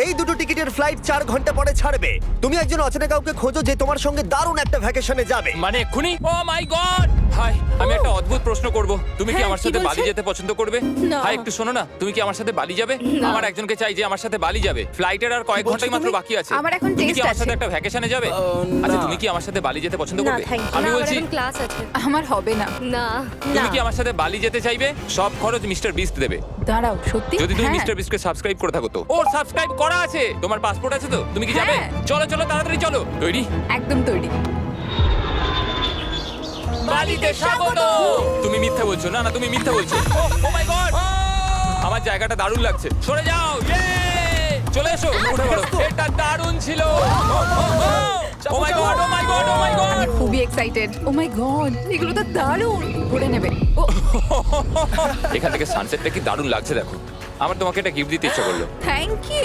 এই দুটো টিকিটের ফ্লাইট 4 ঘন্টা পরে ছাড়বে। তুমি একজন অচেনা কাউকে খোঁজো যে তোমার সঙ্গে দারুণ একটা ভ্যাকেশনে যাবে। মানে এক্ষুনি? ও মাই গড! হাই, আমি একটা অদ্ভুত প্রশ্ন করব। তুমি কি হ্যাঁ, আমার কি সাথে বলছে? বালি যেতে পছন্দ করবে? না। হাই, একটু শোনো না, তুমি কি আমার সাথে বালি যাবে? না। আমার একজনকে চাই যে আমার সাথে বালি যাবে। ফ্লাইটের আর কয়েক ঘন্টাই মাত্র বাকি আছে। আমার এখন তুমি কি test আমার সাথে আছে। একটা ভ্যাকেশনে যাবে? আচ্ছা, তুমি কি আমার সাথে বালি যেতে পছন্দ না, করবে? thank you. আমি না, বলছি, ক্লাস আছে। আমার হবে না। না তুমি কি আমার সাথে বালি যেতে চাইবে? সব খরচ মিস্টার বিস্ট দেবে। দাঁড়াও, সত্যি? যদি তুমি হ্যাঁ। মিস্টার বিস্টকে সাবস্ক্রাইব করে থাকো তো। ও সাবস্ক্রাইব করা আছে। তোমার পাসপোর্ট আছে তো? তুমি কি যাবে? হ্যাঁ। চলো চলো, তাড়াতাড়ি চলো। তৈরি? একদম তৈরি। বালিতে স্বাগত। তুমি মিথ্যা বলছো। না না, তুমি মিথ্যা বলছো। ও মাই গড, আমার জায়গাটা দারুণ লাগছে। সরে যাও। চলে এসো, উঠে পড়ো। এটা দারুণ ছিল। ও মাই গড, ও মাই গড, ও মাই গড। আমি খুবই এক্সাইটেড। ও মাই গড, এগুলো তো দারুণ। ঘুরে নেবে। ও এখান থেকে সানসেটটা কি দারুণ লাগছে দেখো। আমার তোমাকে একটা গিফট দিতে ইচ্ছা করলো। Thank you.